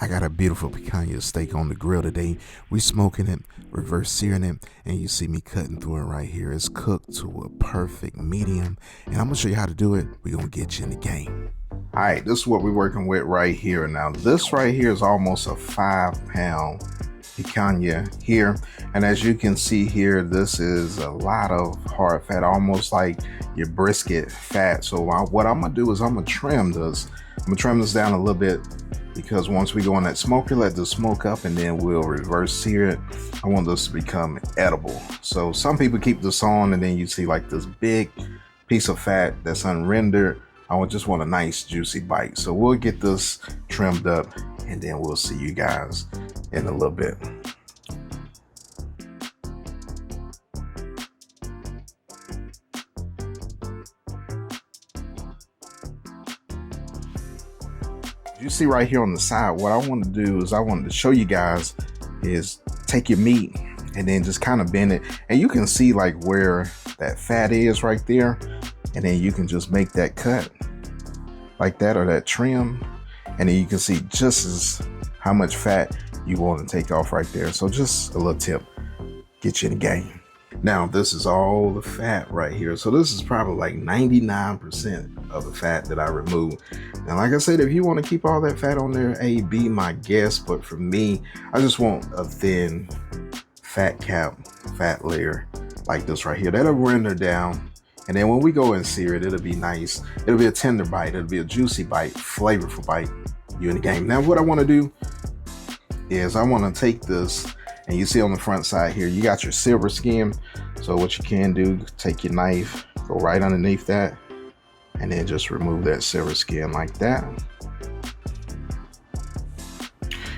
got a beautiful picanha steak on the grill today. We smoking it, reverse searing it, and you see me cutting through it right here. It's cooked to a perfect medium, and I'm gonna show you how to do it. We're gonna get you in the game. All right, this is what we're working with right here. Now, this right here is almost a 5-pound picanha here, and as you can see here, this is a lot of hard fat, almost like your brisket fat. So what I'm gonna do is I'm gonna trim this. I'm gonna trim this down a little bit, because once we go in that smoker, let this smoke up, and then we'll reverse sear it. I want this to become edible. So some people keep this on, and then you see like this big piece of fat that's unrendered. I just want a nice juicy bite. So we'll get this trimmed up, and then we'll see you guys in a little bit. You see right here on the side, what I want to do is I wanted to show you guys is take your meat and then just kind of bend it, and you can see like where that fat is right there, and then you can just make that cut like that, or that trim, and then you can see just as how much fat you want to take off right there. So just a little tip, get you in the game. Now this is all the fat right here. So this is probably like 99% of the fat that I removed. Now, like I said, if you want to keep all that fat on there, hey, be my guest. But for me, I just want a thin fat layer like this right here. That'll render down. And then when we go and sear it, it'll be nice. It'll be a tender bite. It'll be a juicy bite, flavorful bite. You in the game. Now what I want to do is I want to take this, and you see on the front side here, you got your silver skin. So what you can do, take your knife, go right underneath that, and then just remove that silver skin like that.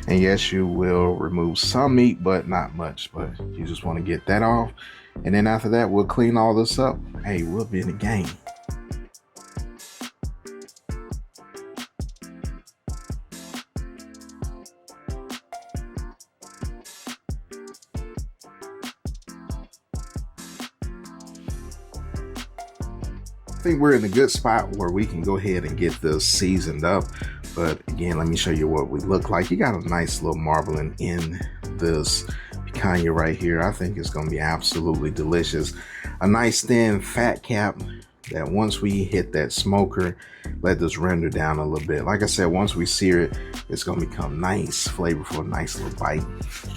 And yes, you will remove some meat, but not much, but you just want to get that off. And then after that, we'll clean all this up. Hey, we'll be in the game. I think we're in a good spot where we can go ahead and get this seasoned up. But again, let me show you what we look like. You got a nice little marbling in this picanha right here. I think it's gonna be absolutely delicious. A nice thin fat cap that once we hit that smoker, let this render down a little bit. Like I said, once we sear it, it's gonna become nice, flavorful, nice little bite.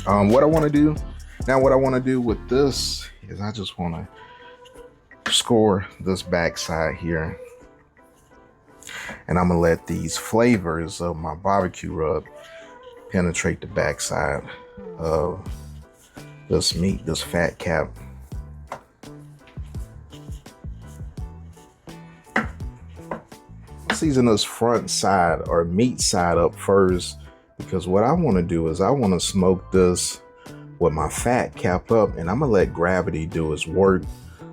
What I wanna do with this is I just wanna score this backside here, and I'm gonna let these flavors of my barbecue rub penetrate the backside of this meat, this fat cap. Season this front side or meat side up first, because what I want to do is I want to smoke this with my fat cap up, and I'm gonna let gravity do its work,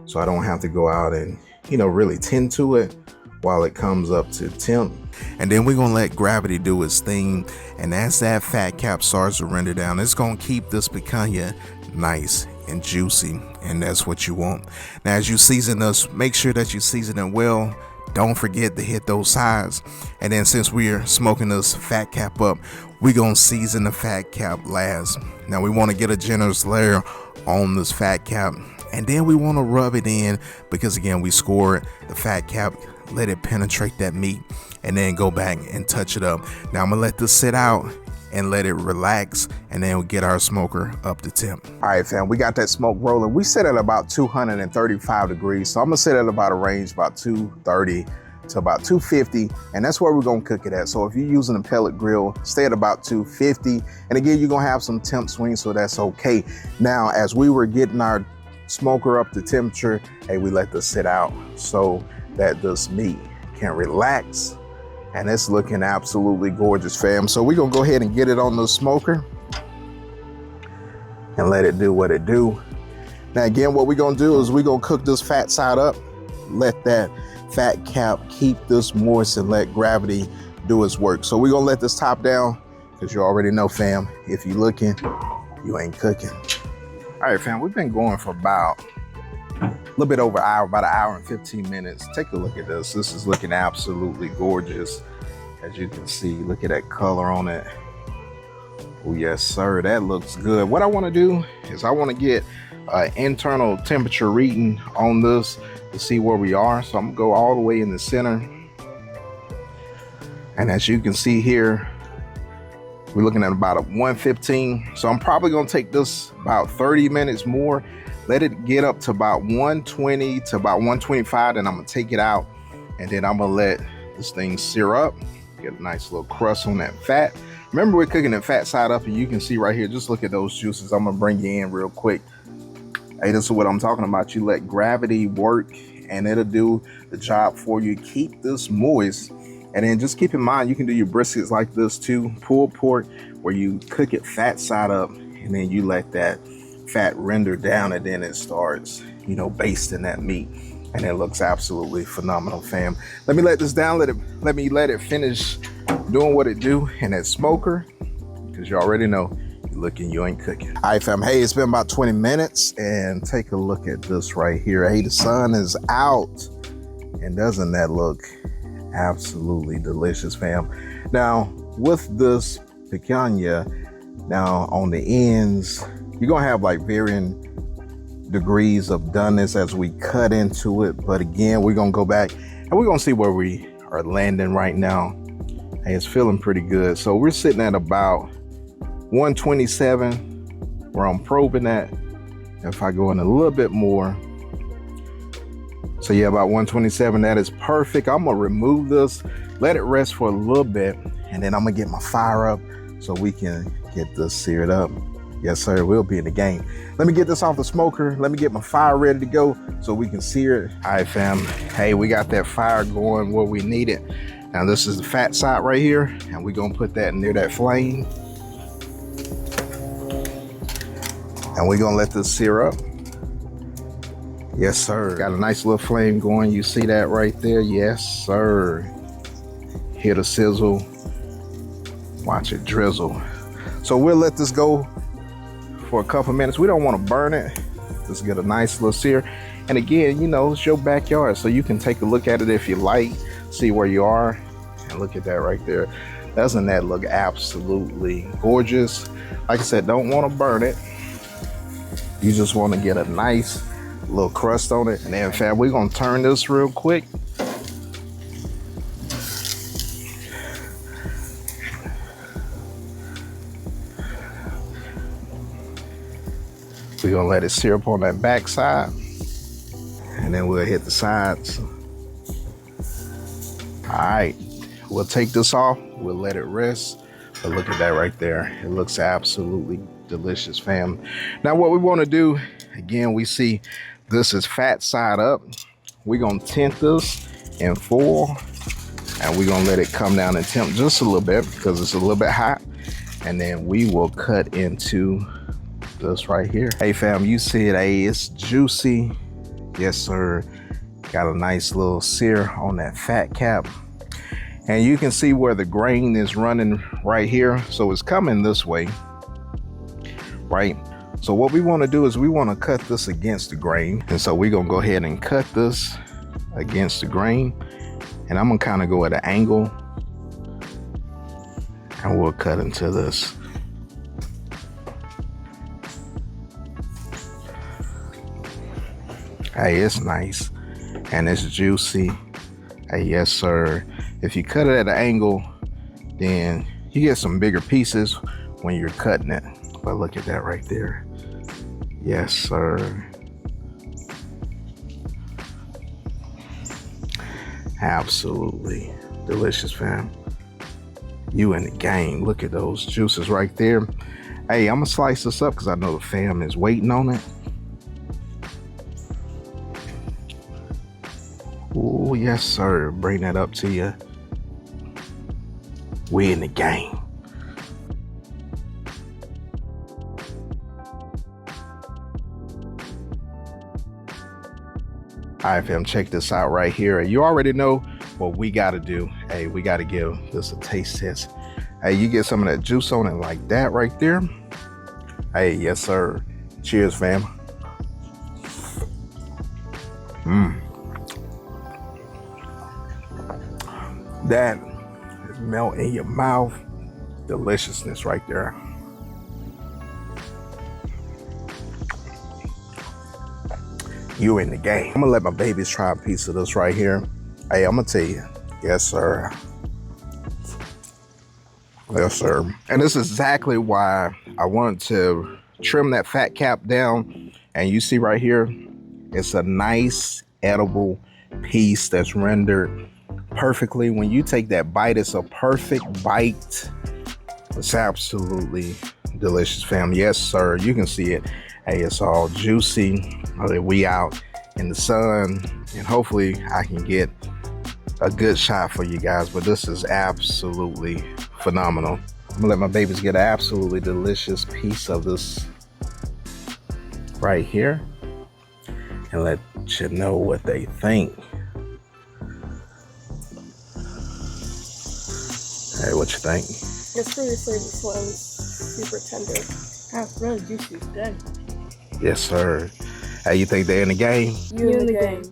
so I don't have to go out and, you know, really tend to it while it comes up to temp. And then we're gonna let gravity do its thing. And as that fat cap starts to render down, it's gonna keep this picanha nice and juicy. And that's what you want. Now, as you season this, make sure that you season it well. Don't forget to hit those sides. And then since we're smoking this fat cap up, we're gonna season the fat cap last. Now we wanna get a generous layer on this fat cap, and then we want to rub it in, because again, we scored the fat cap, let it penetrate that meat, and then go back and touch it up. Now I'm gonna let this sit out and let it relax, and then we'll get our smoker up to temp. All right, fam, we got that smoke rolling. We set at about 235 degrees. So I'm gonna set at about a range about 230 to about 250, and that's where we're gonna cook it at. So if you're using a pellet grill, stay at about 250. And again, you're gonna have some temp swings, so that's okay. Now, as we were getting our smoker up to temperature, hey, we let this sit out so that this meat can relax, and it's looking absolutely gorgeous, fam. So we're gonna go ahead and get it on the smoker and let it do what it do. Now again, what we're gonna do is we're gonna cook this fat side up, let that fat cap keep this moist, and let gravity do its work. So we're gonna let this top down, because you already know, fam, if you're looking, you ain't cooking. All right, fam, we've been going for about a little bit over an hour, about an hour and 15 minutes. Take a look at this. This is looking absolutely gorgeous. As you can see, look at that color on it. Oh yes, sir, that looks good. What I want to do is I want to get internal temperature reading on this to see where we are. So I'm gonna go all the way in the center. And as you can see here, we're looking at about a 115. So I'm probably gonna take this about 30 minutes more, let it get up to about 120 to about 125, and I'm gonna take it out, and then I'm gonna let this thing sear up, get a nice little crust on that fat. Remember, we're cooking the fat side up, and you can see right here, just look at those juices. I'm gonna bring you in real quick. Hey, this is what I'm talking about. You let gravity work and it'll do the job for you. Keep this moist. And then just keep in mind, you can do your briskets like this too. Pulled pork, where you cook it fat side up and then you let that fat render down, and then it starts, you know, basting that meat. And it looks absolutely phenomenal, fam. Let me let this down, let me let it finish doing what it do in that smoker, because you already know, you're looking, you ain't cooking. All right, fam, hey, it's been about 20 minutes, and take a look at this right here. Hey, the sun is out, and doesn't that look absolutely delicious, fam? Now, with this picanha, now on the ends, you're gonna have like varying degrees of doneness as we cut into it. But again, we're gonna go back and we're gonna see where we are landing right now. Hey, it's feeling pretty good. So we're sitting at about 127 where I'm probing at. If I go in a little bit more, so yeah, about 127, that is perfect. I'm gonna remove this, let it rest for a little bit, and then I'm gonna get my fire up so we can get this seared up. Yes, sir, we'll be in the game. Let me get this off the smoker. Let me get my fire ready to go so we can sear it. All right, fam. Hey, we got that fire going where we need it. Now this is the fat side right here, and we're gonna put that near that flame. And we're gonna let this sear up. Yes, sir. Got a nice little flame going. You see that right there? Yes, sir. Hear the sizzle. Watch it drizzle. So we'll let this go for a couple minutes. We don't want to burn it. Just get a nice little sear. And again, you know, it's your backyard, so you can take a look at it if you like, see where you are, and look at that right there. Doesn't that look absolutely gorgeous? Like I said, don't want to burn it. You just want to get a nice little crust on it. And then, fam, we're gonna turn this real quick. We're gonna let it sear up on that back side, and then we'll hit the sides. All right, we'll take this off, we'll let it rest. But look at that right there. It looks absolutely delicious, fam. Now what we want to do, again, we see this is fat side up. We're gonna tint this in foil, and we're gonna let it come down and temp just a little bit because it's a little bit hot. And then we will cut into this right here. Hey fam, you see it, hey, it's juicy. Yes, sir. Got a nice little sear on that fat cap. And you can see where the grain is running right here. So it's coming this way, right? So what we want to do is we want to cut this against the grain. And so we're going to go ahead and cut this against the grain. And I'm going to kind of go at an angle. And we'll cut into this. Hey, it's nice. And it's juicy. Hey, yes, sir. If you cut it at an angle, then you get some bigger pieces when you're cutting it. But look at that right there. Yes, sir. Absolutely delicious, fam. You in the game. Look at those juices right there. Hey, I'm gonna slice this up because I know the fam is waiting on it. Oh, yes, sir. Bring that up to you. We in the game. All right, fam, check this out right here. You already know what we got to do. Hey, we got to give this a taste test. Hey, you get some of that juice on it like that right there. Hey, yes, sir. Cheers, fam. That is melt in your mouth. Deliciousness right there. you in the game. I'm gonna let my babies try a piece of this right here. Hey, I'm gonna tell you, yes, sir. Yes, sir. And this is exactly why I wanted to trim that fat cap down. And you see right here, it's a nice edible piece that's rendered perfectly. When you take that bite, it's a perfect bite. It's absolutely delicious, fam. Yes, sir. You can see it. Hey, it's all juicy. We out in the sun, and hopefully I can get a good shot for you guys, but this is absolutely phenomenal. I'm gonna let my babies get an absolutely delicious piece of this right here and let you know what they think. Hey, what you think? It's pretty flavorful and super tender. That's really juicy today. Yes, sir. Hey, you think they're in the game? You in the game.